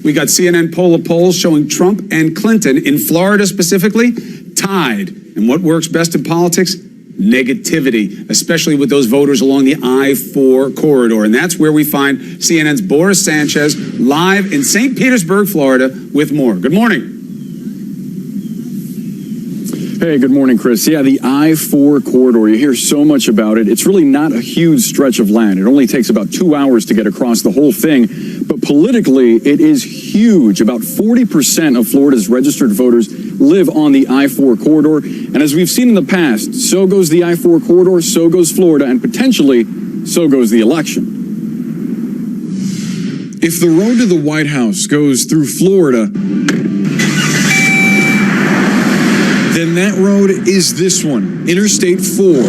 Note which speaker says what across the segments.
Speaker 1: We got CNN poll of polls showing Trump and Clinton in Florida specifically tied. And what works best in politics? Negativity, especially with those voters along the I-4 corridor. And that's where we find CNN's Boris Sanchez live in St. Petersburg, Florida, with more. Good morning.
Speaker 2: Hey, good morning, Chris. Yeah, the I-4 corridor, you hear so much about it. It's really not a huge stretch of land. It only takes about 2 hours to get across the whole thing. But politically, it is huge. About 40% of Florida's registered voters live on the I-4 corridor. And as we've seen in the past, so goes the I-4 corridor, so goes Florida, and potentially so goes the election.
Speaker 3: If the road to the White House goes through Florida, then that road is this one, Interstate 4.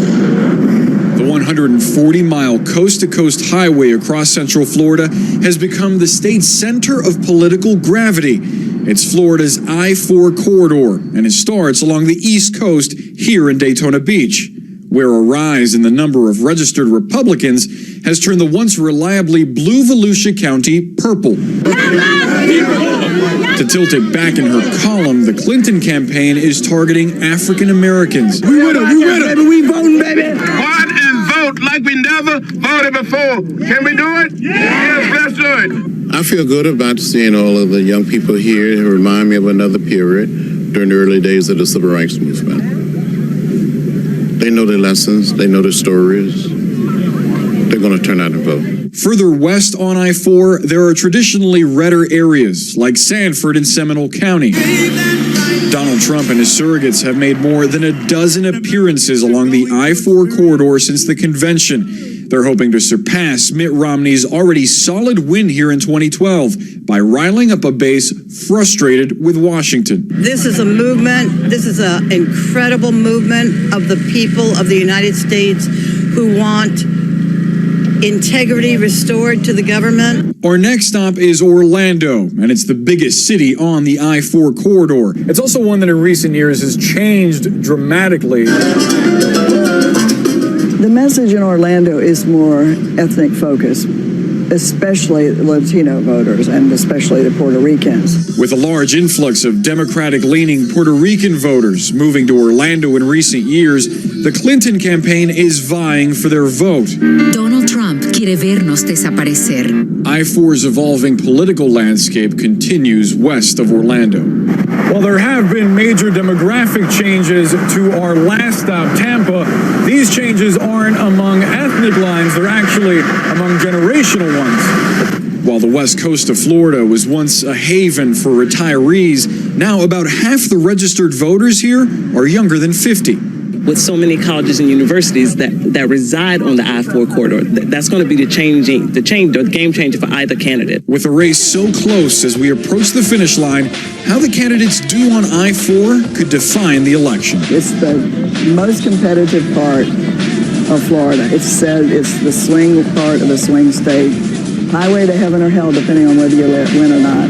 Speaker 3: The 140-mile coast-to-coast highway across Central Florida has become the state's center of political gravity. It's Florida's I-4 corridor, and it starts along the East Coast here in Daytona Beach, where a rise in the number of registered Republicans has turned the once reliably blue Volusia County purple. To tilt it back in her column, the Clinton campaign is targeting African Americans.
Speaker 4: We with it, we voting, baby. Go out and vote like we never voted before. Can we do it? Yes, let's do it.
Speaker 5: I feel good about seeing all of the young people here who remind me of another period during the early days of the Civil Rights Movement. They know their lessons, they know their stories. They're going to turn out and vote.
Speaker 3: Further west on I-4, there are traditionally redder areas like Sanford and Seminole County. Donald Trump and his surrogates have made more than a dozen appearances along the I-4 corridor since the convention. They're hoping to surpass Mitt Romney's already solid win here in 2012 by riling up a base frustrated with Washington.
Speaker 6: This is a movement, this is an incredible movement of the people of the United States who want integrity restored to the government.
Speaker 3: Our next stop is Orlando, and it's the biggest city on the I-4 corridor.
Speaker 2: It's also one that in recent years has changed dramatically.
Speaker 7: The message in Orlando is more ethnic focused, especially Latino voters and especially the Puerto Ricans.
Speaker 3: With a large influx of Democratic-leaning Puerto Rican voters moving to Orlando in recent years, the Clinton campaign is vying for their vote.
Speaker 8: Donald Trump quiere vernos desaparecer.
Speaker 3: I-4's evolving political landscape continues west of Orlando.
Speaker 2: While there have been major demographic changes to our last stop, Tampa, these changes aren't among ethnic lines, they're actually among generational ones.
Speaker 3: While the west coast of Florida was once a haven for retirees, now about half the registered voters here are younger than 50.
Speaker 9: With so many colleges and universities that reside on the I-4 corridor, that's going to be the game changer for either candidate.
Speaker 3: With a race so close as we approach the finish line, how the candidates do on I-4 could define the election.
Speaker 7: It's the most competitive part of Florida. It's the swing part of the swing state. Highway to heaven or hell, depending on whether you win or not.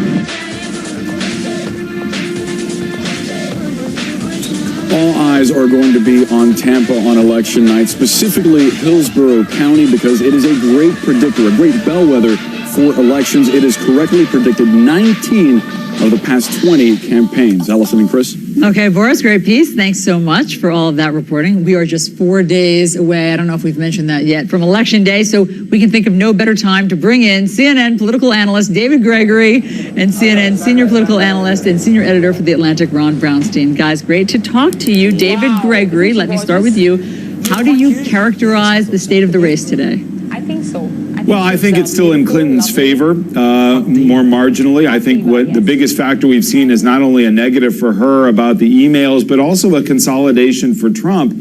Speaker 2: All eyes are going to be on Tampa on election night, specifically Hillsborough County, because it is a great predictor, a great bellwether for elections. It has correctly predicted 19 of the past 20 campaigns. Allison and Chris.
Speaker 10: Okay, Boris, great piece. Thanks so much for all of that reporting. We are just 4 days away, I don't know if we've mentioned that yet, from Election Day, so we can think of no better time to bring in CNN political analyst David Gregory and CNN senior political analyst and senior editor for The Atlantic, Ron Brownstein. Guys, great to talk to you. David Gregory, let me start with you. How do you characterize the state of the race today?
Speaker 11: I think so.
Speaker 1: Well, I think it's still in Clinton's favor, more marginally. I think what the biggest factor we've seen is not only a negative for her about the emails, but also a consolidation for Trump,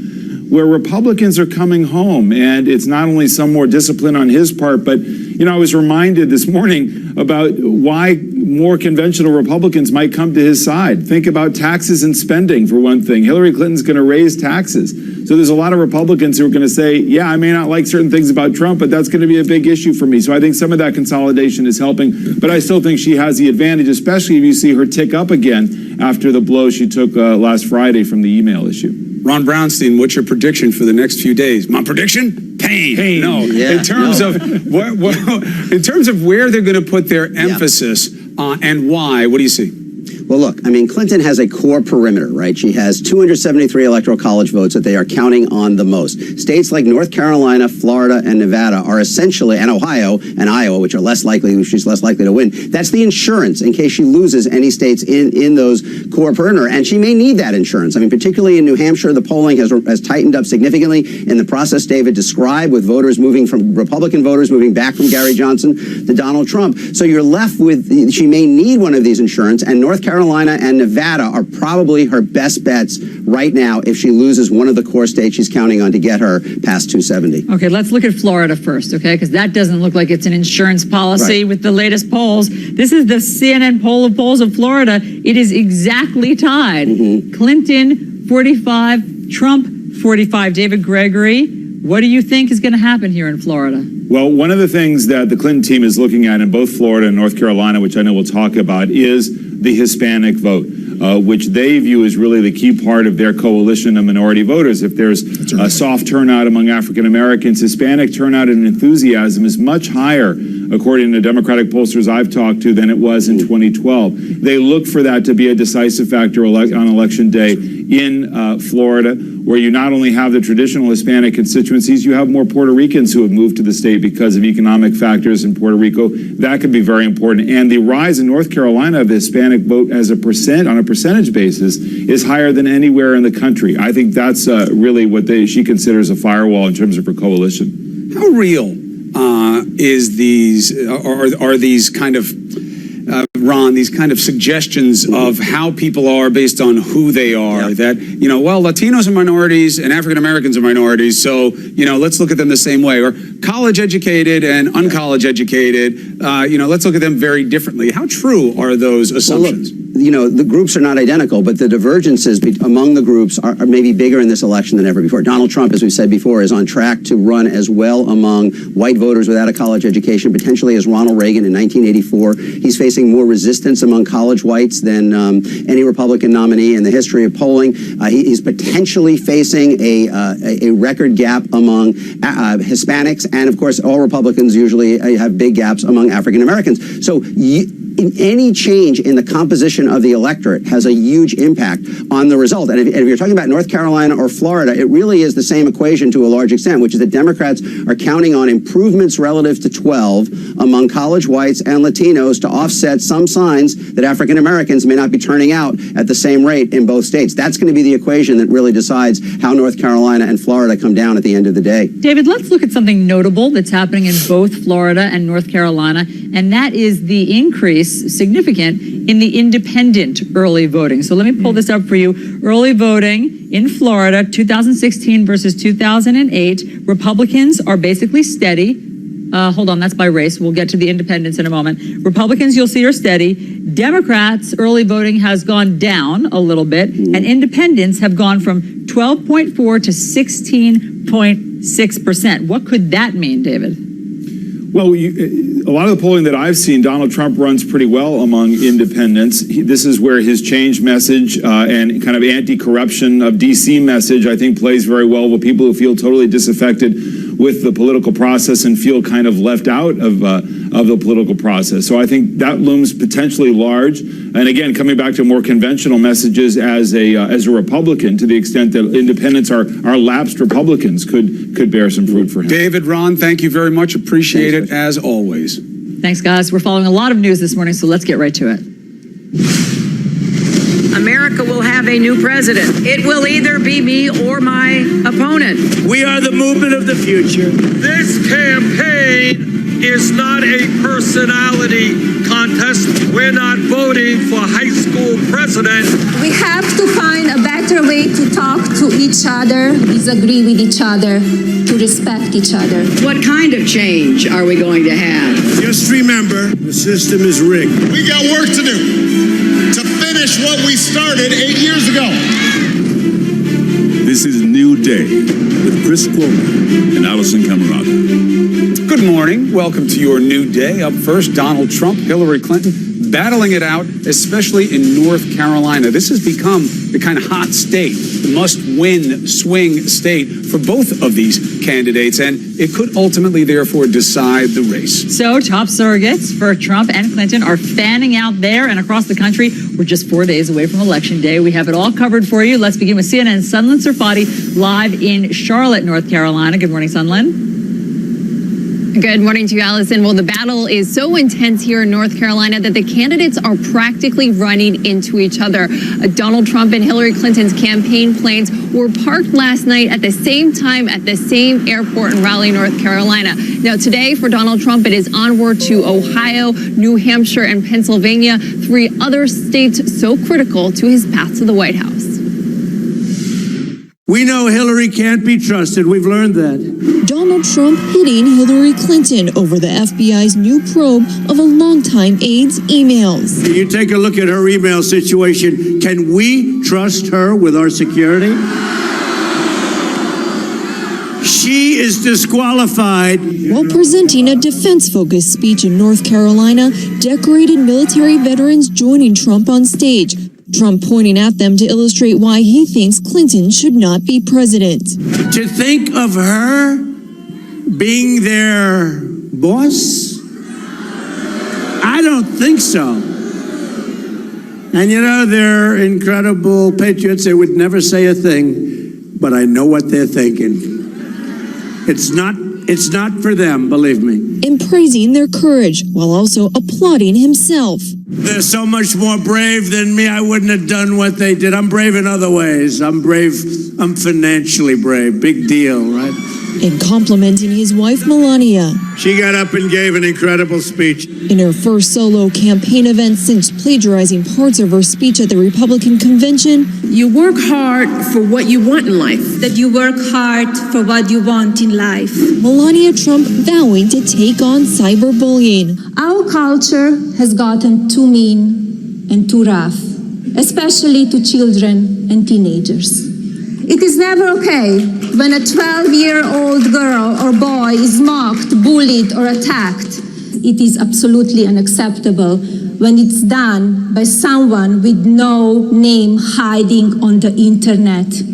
Speaker 1: where Republicans are coming home. And it's not only some more discipline on his part, but, you know, I was reminded this morning about why more conventional Republicans might come to his side. Think about taxes and spending, for one thing. Hillary Clinton's going to raise taxes. So there's a lot of Republicans who are going to say, yeah, I may not like certain things about Trump, but that's going to be a big issue for me. So I think some of that consolidation is helping. But I still think she has the advantage, especially if you see her tick up again after the blow she took last Friday from the email issue.
Speaker 12: Ron Brownstein, what's your prediction for the next few days? My prediction? Pain.
Speaker 1: No,
Speaker 12: Yeah.
Speaker 1: in terms of where they're going to put their emphasis
Speaker 12: and why? What do you see?
Speaker 11: Well, look, I mean, Clinton has a core perimeter, right? She has 273 electoral college votes that they are counting on the most. States like North Carolina, Florida, and Nevada are essentially, and Ohio and Iowa, which are less likely, she's less likely to win. That's the insurance in case she loses any states in those core perimeter. And she may need that insurance. I mean, particularly in New Hampshire, the polling has tightened up significantly in the process David described, with voters moving from Republican voters moving back from Gary Johnson to Donald Trump. So you're left with, she may need one of these insurance, and North Carolina and Nevada are probably her best bets right now if she loses one of the core states she's counting on to get her past 270.
Speaker 10: Okay, let's look at Florida first, okay? Because that doesn't look like it's an insurance policy with the latest polls. This is the CNN poll of polls of Florida. It is exactly tied. Clinton, 45, Trump, 45. David Gregory, what do you think is going to happen here in Florida?
Speaker 1: Well, one of the things that the Clinton team is looking at in both Florida and North Carolina, which I know we'll talk about, is the Hispanic vote, which they view as really the key part of their coalition of minority voters. If there's a soft turnout among African Americans, Hispanic turnout and enthusiasm is much higher, according to Democratic pollsters I've talked to, than it was in 2012. They look for that to be a decisive factor on Election Day in Florida, where you not only have the traditional Hispanic constituencies, you have more Puerto Ricans who have moved to the state because of economic factors in Puerto Rico. That could be very important. And the rise in North Carolina of the Hispanic vote as on a percentage basis is higher than anywhere in the country. I think that's really what she considers a firewall in terms of her coalition.
Speaker 12: How real are these kind of Ron, these kind of suggestions of how people are based on who they are, that, well, Latinos are minorities and African Americans are minorities, so, let's look at them the same way. Or college educated and uncollege educated, let's look at them very differently. How true are those assumptions?
Speaker 11: Well, look, the groups are not identical, but the divergences among the groups are maybe bigger in this election than ever before. Donald Trump, as we said before, is on track to run as well among white voters without a college education, potentially as Ronald Reagan in 1984. He's facing more resistance among college whites than any Republican nominee in the history of polling. He's potentially facing a record gap among Hispanics, and of course, all Republicans usually have big gaps among African Americans. So any change in the composition of the electorate has a huge impact on the result. And if you're talking about North Carolina or Florida, it really is the same equation to a large extent, which is that Democrats are counting on improvements relative to 12 among college whites and Latinos to offset some signs that African Americans may not be turning out at the same rate in both states. That's going to be the equation that really decides how North Carolina and Florida come down at the end of the day.
Speaker 10: David, let's look at something notable that's happening in both Florida and North Carolina, and that is the increase, significant, in the independent early voting. So let me pull this up for you. Early voting in Florida, 2016 versus 2008, Republicans are basically steady. Hold on, that's by race. We'll get to the independents in a moment. Republicans, you'll see, are steady. Democrats, early voting has gone down a little bit, and independents have gone from 12.4 to 16.6%. What could that mean, David?
Speaker 1: Well, a lot of the polling that I've seen, Donald Trump runs pretty well among independents. This is where his change message and kind of anti-corruption of D.C. message, I think, plays very well with people who feel totally disaffected with the political process and feel kind of left out of the political process. So I think that looms potentially large. And again, coming back to more conventional messages as a Republican, to the extent that independents are lapsed Republicans, could bear some fruit for him.
Speaker 12: David, Ron, thank you very much. Appreciate it as always.
Speaker 10: Thanks, guys. We're following a lot of news this morning, so let's get right to it.
Speaker 13: America will have a new president. It will either be me or my opponent.
Speaker 4: We are the movement of the future. This campaign is not a personality contest. We're not voting for high school president.
Speaker 14: We have to find a better way to talk to each other, disagree with each other, to respect each other.
Speaker 13: What kind of change are we going to have?
Speaker 4: Just remember, the system is rigged. We got work to do to finish what we started 8 years ago.
Speaker 15: This is New Day with Chris Cuomo and Allison Camerata.
Speaker 12: Good morning. Welcome to your new day. Up first, Donald Trump, Hillary Clinton battling it out, especially in North Carolina. This has become the kind of hot state, the must-win swing state for both of these candidates, and it could ultimately, therefore, decide the race.
Speaker 10: So top surrogates for Trump and Clinton are fanning out there and across the country. We're just 4 days away from Election Day. We have it all covered for you. Let's begin with CNN's Sunlen Serfati live in Charlotte, North Carolina. Good morning, Sunlen.
Speaker 16: Good morning to you, Allison. Well, the battle is so intense here in North Carolina that the candidates are practically running into each other. Donald Trump and Hillary Clinton's campaign planes were parked last night at the same time at the same airport in Raleigh, North Carolina. Now, today for Donald Trump, it is onward to Ohio, New Hampshire, and Pennsylvania, 3 other states so critical to his path to the White House.
Speaker 17: We know Hillary can't be trusted. We've learned that.
Speaker 18: Donald Trump hitting Hillary Clinton over the FBI's new probe of a longtime aide's emails.
Speaker 17: You take a look at her email situation. Can we trust her with our security? She is disqualified.
Speaker 18: While presenting a defense-focused speech in North Carolina, decorated military veterans joining Trump on stage. Trump pointing at them to illustrate why he thinks Clinton should not be president.
Speaker 17: To think of her being their boss? I don't think so. And you know, they're incredible patriots. They would never say a thing, but I know what they're thinking. It's not for them, believe me.
Speaker 18: And praising their courage while also applauding himself.
Speaker 17: They're so much more brave than me. I wouldn't have done what they did. I'm brave in other ways. I'm brave. I'm financially brave. Big deal, right?
Speaker 18: And complimenting his wife, Melania.
Speaker 17: She got up and gave an incredible speech.
Speaker 18: In her first solo campaign event since plagiarizing parts of her speech at the Republican convention.
Speaker 19: You work hard for what you want in life.
Speaker 14: That you work hard for what you want in life.
Speaker 18: Melania Trump vowing to take on cyberbullying.
Speaker 14: Our culture has gotten too mean and too rough, especially to children and teenagers. It is never okay when a 12-year-old girl or boy is mocked, bullied, or attacked. It is absolutely unacceptable when it's done by someone with no name hiding on the internet.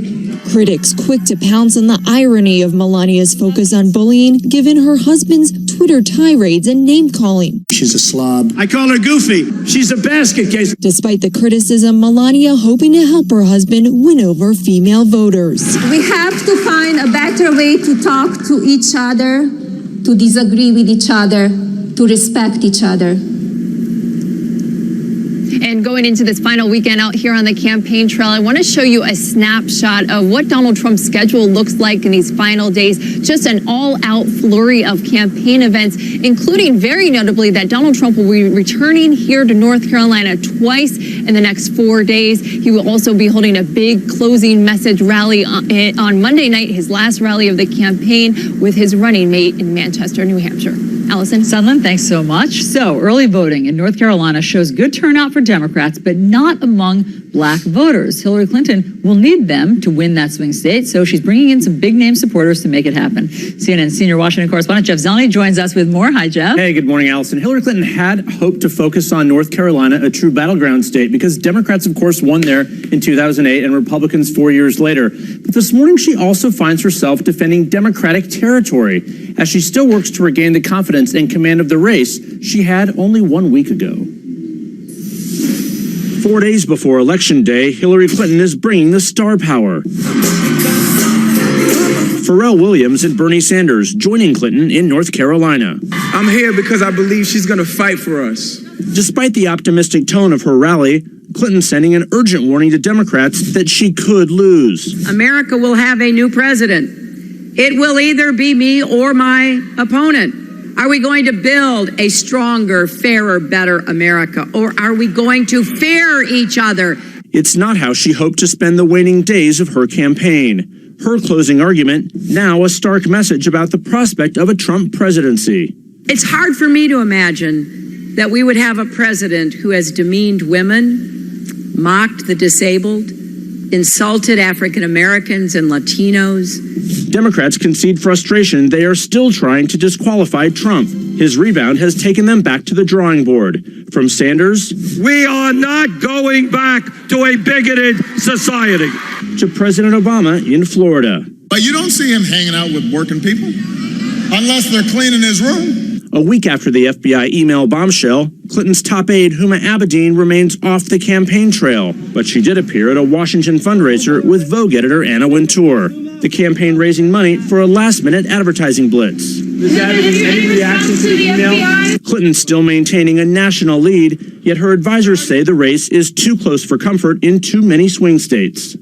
Speaker 18: Critics quick to pounce on the irony of Melania's focus on bullying, given her husband's Twitter tirades and name-calling.
Speaker 17: She's a slob. I call her goofy. She's a basket case.
Speaker 18: Despite the criticism, Melania hoping to help her husband win over female voters.
Speaker 14: We have to find a better way to talk to each other, to disagree with each other, to respect each other.
Speaker 16: And going into this final weekend out here on the campaign trail, I want to show you a snapshot of what Donald Trump's schedule looks like in these final days. Just an all-out flurry of campaign events, including very notably that Donald Trump will be returning here to North Carolina twice in the next 4 days. He will also be holding a big closing message rally on Monday night, his last rally of the campaign, with his running mate in Manchester, New Hampshire. Allison?
Speaker 10: Sunlen, thanks so much. So early voting in North Carolina shows good turnout for Democrats, but not among black voters. Hillary Clinton will need them to win that swing state, so she's bringing in some big-name supporters to make it happen. CNN senior Washington correspondent Jeff Zeleny joins us with more. Hi, Jeff.
Speaker 20: Hey, good morning, Allison. Hillary Clinton had hoped to focus on North Carolina, a true battleground state, because Democrats, of course, won there in 2008 and Republicans 4 years later. But this morning, she also finds herself defending Democratic territory as she still works to regain the confidence and command of the race she had only 1 week ago. 4 days before Election Day, Hillary Clinton is bringing the star power. Pharrell Williams and Bernie Sanders joining Clinton in North Carolina.
Speaker 21: I'm here because I believe she's going to fight for us.
Speaker 20: Despite the optimistic tone of her rally, Clinton sending an urgent warning to Democrats that she could lose.
Speaker 13: America will have a new president. It will either be me or my opponent. Are we going to build a stronger, fairer, better America? Or are we going to fear each other?
Speaker 20: It's not how she hoped to spend the waning days of her campaign. Her closing argument, now a stark message about the prospect of a Trump presidency.
Speaker 13: It's hard for me to imagine that we would have a president who has demeaned women, mocked the disabled, insulted African Americans and Latinos.
Speaker 20: Democrats concede frustration they are still trying to disqualify Trump. His rebound has taken them back to the drawing board. From Sanders,
Speaker 4: we are not going back to a bigoted society.
Speaker 20: To President Obama in Florida.
Speaker 15: But you don't see him hanging out with working people unless they're cleaning his room.
Speaker 20: A week after the FBI email bombshell, Clinton's top aide, Huma Abedin, remains off the campaign trail. But she did appear at a Washington fundraiser with Vogue editor Anna Wintour. The campaign raising money for a last-minute advertising blitz. Ms. Abedin, any reaction to the email? Clinton still maintaining a national lead, yet her advisors say the race is too close for comfort in too many swing states.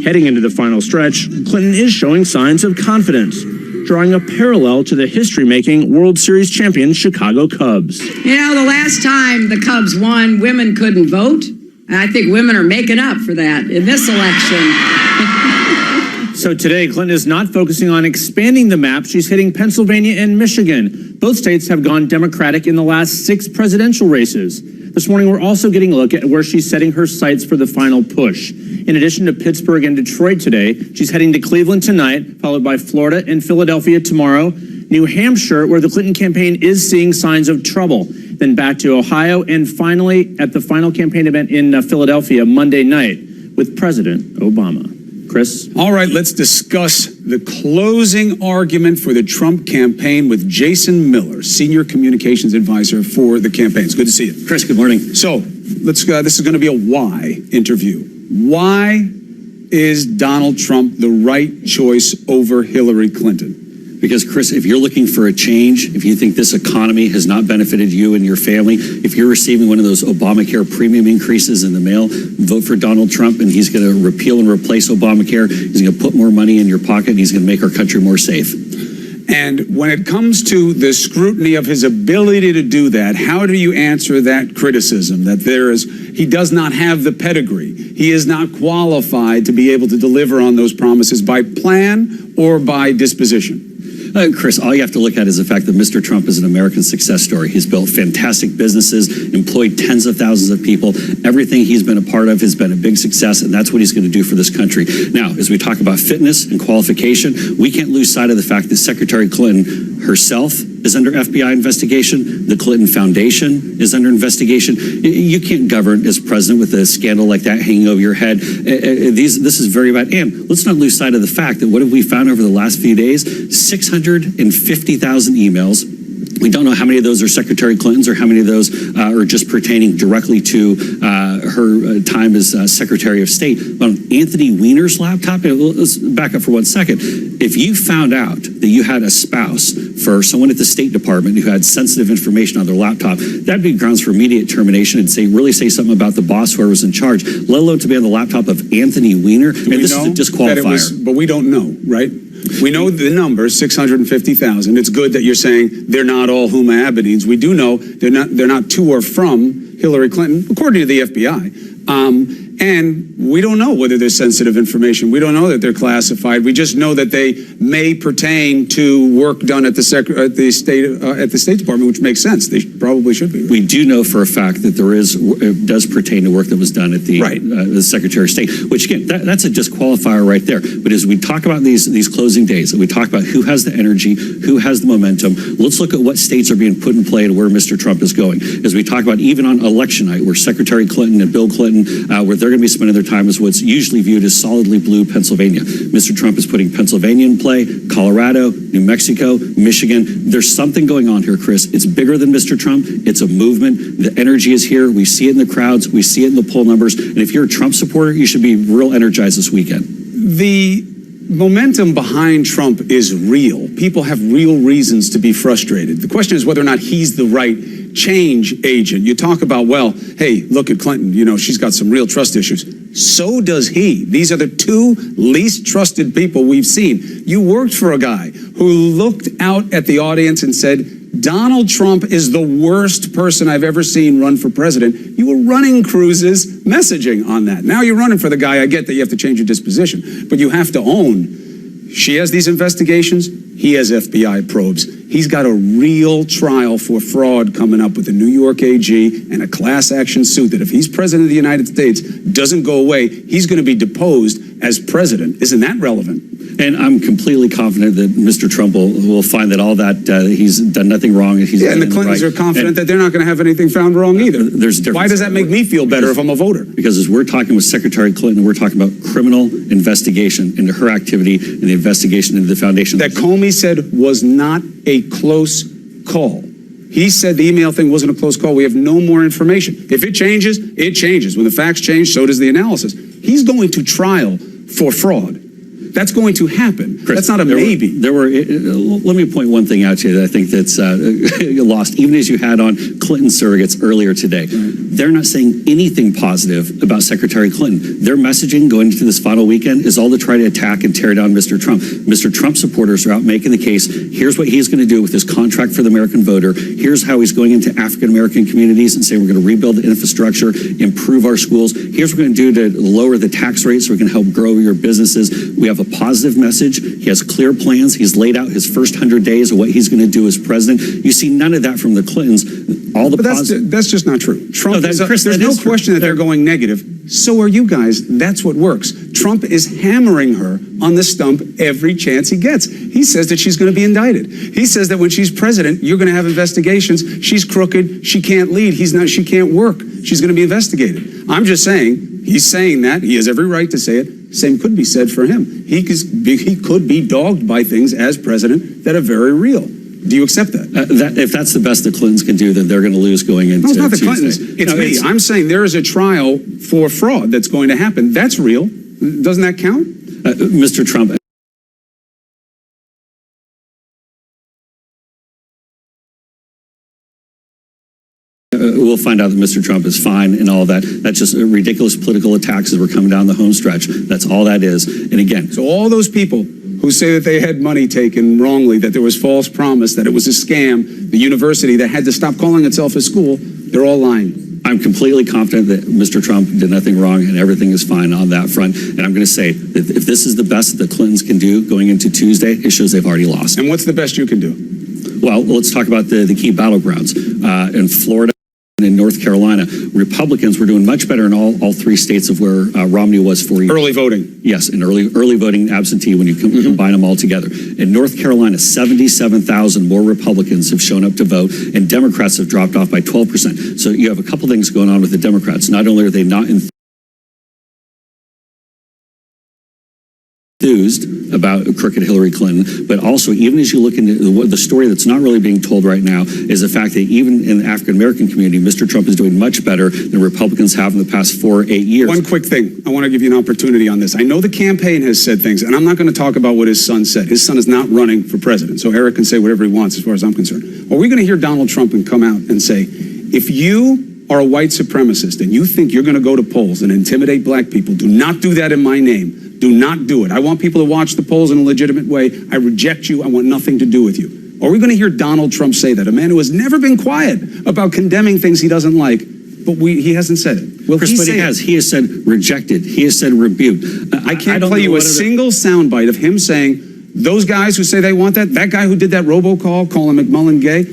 Speaker 20: Heading into the final stretch, Clinton is showing signs of confidence, drawing a parallel to the history-making World Series champion Chicago Cubs.
Speaker 13: You know, the last time the Cubs won, women couldn't vote. I think women are making up for that in this election.
Speaker 20: So today, Clinton is not focusing on expanding the map. She's hitting Pennsylvania and Michigan. Both states have gone Democratic in the last 6 presidential races. This morning, we're also getting a look at where she's setting her sights for the final push. In addition to Pittsburgh and Detroit today, she's heading to Cleveland tonight, followed by Florida and Philadelphia tomorrow, New Hampshire, where the Clinton campaign is seeing signs of trouble, then back to Ohio, and finally at the final campaign event in Philadelphia Monday night with President Obama. Chris?
Speaker 12: All right, let's discuss the closing argument for the Trump campaign with Jason Miller, Senior Communications Advisor for the campaign. It's good to see you.
Speaker 5: Chris, good morning.
Speaker 12: So, this is going to be a why interview. Why is Donald Trump the right choice over Hillary Clinton?
Speaker 5: Because, Chris, if you're looking for a change, if you think this economy has not benefited you and your family, if you're receiving one of those Obamacare premium increases in the mail, vote for Donald Trump, and he's going to repeal and replace Obamacare. He's going to put more money in your pocket, and he's going to make our country more safe.
Speaker 12: And when it comes to the scrutiny of his ability to do that, how do you answer that criticism that he does not have the pedigree? He is not qualified to be able to deliver on those promises by plan or by disposition.
Speaker 5: Chris, all you have to look at is the fact that Mr. Trump is an American success story. He's built fantastic businesses, employed tens of thousands of people. Everything he's been a part of has been a big success, and that's what he's going to do for this country. Now, as we talk about fitness and qualification, we can't lose sight of the fact that Secretary Clinton herself is under FBI investigation. The Clinton Foundation is under investigation. You can't govern as president with a scandal like that hanging over your head. This is very bad. And let's not lose sight of the fact that what have we found over the last few days? 650,000 emails. We don't know how many of those are Secretary Clinton's or how many of those are just pertaining directly to her time as Secretary of State. But on Anthony Weiner's laptop, let's back up for 1 second. If you found out that you had a spouse for someone at the State Department who had sensitive information on their laptop, that'd be grounds for immediate termination and really say something about the boss, whoever was in charge, let alone to be on the laptop of Anthony Weiner. And this is a disqualifier.
Speaker 12: But we don't know, right? We know the number, 650,000. It's good that you're saying they're not all Huma Abedins. We do know they're not to or from Hillary Clinton, according to the FBI. And we don't know whether there's sensitive information. We don't know that they're classified. We just know that they may pertain to work done at the State Department, which makes sense. They probably should be. Right?
Speaker 5: We do know for a fact that it does pertain to work that was done at the Secretary of State, which again, that's a disqualifier right there. But as we talk about these closing days, and we talk about who has the energy, who has the momentum, let's look at what states are being put in play and where Mr. Trump is going. As we talk about even on election night, where Secretary Clinton and Bill Clinton, where they're going to be spending their time is what's usually viewed as solidly blue Pennsylvania. Mr. Trump is putting Pennsylvania in play, Colorado, New Mexico, Michigan. There's something going on here, Chris. It's bigger than Mr. Trump. It's a movement. The energy is here. We see it in the crowds. We see it in the poll numbers. And if you're a Trump supporter, you should be real energized this weekend.
Speaker 12: The momentum behind Trump is real. People have real reasons to be frustrated. The question is whether or not he's the right change agent. You talk about, well, hey, look at Clinton. You know, she's got some real trust issues. So does he. These are the two least trusted people we've seen. You worked for a guy who looked out at the audience and said, Donald Trump is the worst person I've ever seen run for president. You were running cruises messaging on that. Now you're running for the guy. I get that you have to change your disposition, but you have to own. She has these investigations. He has FBI probes. He's got a real trial for fraud coming up with the New York AG and a class action suit that if he's president of the United States doesn't go away, he's going to be deposed as president. Isn't that relevant?
Speaker 5: And I'm completely confident that Mr. Trump will find that all that he's done nothing wrong. And he's
Speaker 12: and the Clintons are confident that they're not going to have anything found wrong either. Why does that make me feel better if I'm a voter?
Speaker 5: Because as we're talking with Secretary Clinton, we're talking about criminal investigation into her activity and the investigation into the foundation.
Speaker 12: That Comey said was not a close call. He said the email thing wasn't a close call. We have no more information. If it changes, it changes. When the facts change, so does the analysis. He's going to trial for fraud. That's going to happen.
Speaker 5: Chris,
Speaker 12: that's not a maybe.
Speaker 5: Let me point one thing out to you that I think that's lost, even as you had on Clinton surrogates earlier today. They're not saying anything positive about Secretary Clinton. Their messaging going into this final weekend is all to try to attack and tear down Mr. Trump. Mr. Trump supporters are out making the case. Here's what he's going to do with his contract for the American voter. Here's how he's going into African-American communities and saying we're going to rebuild the infrastructure, improve our schools. Here's what we're going to do to lower the tax rates so we can help grow your businesses. We have a positive message. He has clear plans. He's laid out his first 100 days of what he's going to do as president. You see none of that from the Clintons.
Speaker 12: That's just not true. Trump. There's no question that they're going negative. So are you guys. That's what works. Trump is hammering her on the stump every chance he gets. He says that she's going to be indicted. He says that when she's president, you're going to have investigations. She's crooked. She can't lead. She can't work. She's going to be investigated. I'm just saying, he's saying that. He has every right to say it. Same could be said for him. He could be dogged by things as president that are very real. Do you accept that?
Speaker 5: If that's the best the Clintons can do, then they're going to lose going into
Speaker 12: Tuesday. No, it's not the
Speaker 5: Tuesday.
Speaker 12: Clintons. It's me. I'm saying there is a trial for fraud that's going to happen. That's real. Doesn't that count?
Speaker 5: Mr. Trump. We'll find out that Mr. Trump is fine and all that. That's just ridiculous political attacks as we're coming down the home stretch. That's all that is. And again,
Speaker 12: so all those people who say that they had money taken wrongly, that there was false promise, that it was a scam, the university that had to stop calling itself a school, they're all lying.
Speaker 5: I'm completely confident that Mr. Trump did nothing wrong and everything is fine on that front. And I'm going to say that if this is the best that the Clintons can do going into Tuesday, it shows they've already lost.
Speaker 12: And what's the best you can do?
Speaker 5: Well, let's talk about the key battlegrounds. In Florida and in North Carolina, Republicans were doing much better in all three states of where Romney was 4 years.
Speaker 12: Early voting.
Speaker 5: Yes, in early voting absentee when you combine them all together. In North Carolina, 77,000 more Republicans have shown up to vote, and Democrats have dropped off by 12%. So you have a couple things going on with the Democrats. Not only are they not enthused about crooked Hillary Clinton, but also even as you look into the story that's not really being told right now is the fact that even in the African-American community, Mr. Trump is doing much better than Republicans have in the past 4 or 8 years.
Speaker 12: One quick thing. I want to give you an opportunity on this. I know the campaign has said things, and I'm not going to talk about what his son said. His son is not running for president, so Eric can say whatever he wants as far as I'm concerned. Are we going to hear Donald Trump and come out and say, if you are a white supremacist and you think you're going to go to polls and intimidate black people, do not do that in my name. Do not do it. I want people to watch the polls in a legitimate way. I reject you. I want nothing to do with you. Are we going to hear Donald Trump say that? A man who has never been quiet about condemning things he doesn't like, but he hasn't said it. Well,
Speaker 5: Chris, but he has. He has said rejected. He has said rebuked.
Speaker 12: I can't play you a single soundbite of him saying, those guys who say they want that guy who did that robocall calling McMullen gay,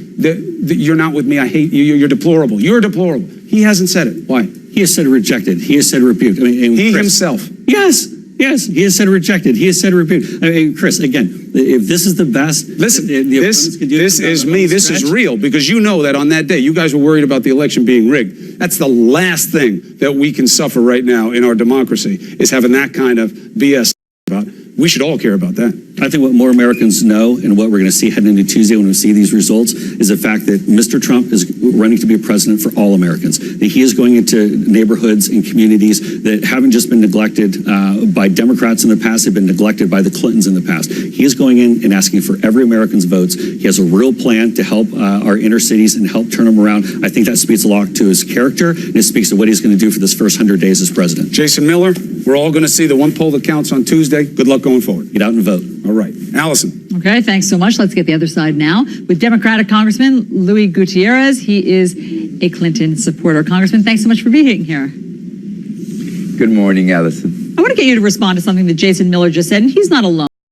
Speaker 12: you're not with me. I hate you. You're deplorable. You're deplorable. He hasn't said it. Why?
Speaker 5: He has said rejected. He has said rebuked. I mean,
Speaker 12: he himself.
Speaker 5: Yes. Yes, he has said rejected. He has said rebuked. I mean, Chris, again, if this is the best,
Speaker 12: listen, this is me. This is real because you know that on that day, you guys were worried about the election being rigged. That's the last thing that we can suffer right now in our democracy is having that kind of BS about. We should all care about that.
Speaker 5: I think what more Americans know and what we're going to see heading into Tuesday when we see these results is the fact that Mr. Trump is running to be a president for all Americans. That he is going into neighborhoods and communities that haven't just been neglected by Democrats in the past, they've been neglected by the Clintons in the past. He is going in and asking for every American's votes. He has a real plan to help our inner cities and help turn them around. I think that speaks a lot to his character and it speaks to what he's going to do for this first 100 days as president.
Speaker 12: Jason Miller, we're all going to see the one poll that counts on Tuesday. Good luck going forward.
Speaker 5: Get out and vote.
Speaker 12: All right. Allison.
Speaker 10: Okay, thanks so much. Let's get the other side now with Democratic Congressman Luis Gutierrez. He is a Clinton supporter. Congressman, thanks so much for being here.
Speaker 6: Good morning, Allison.
Speaker 10: I want to get you to respond to something that Jason Miller just said, and he's not alone.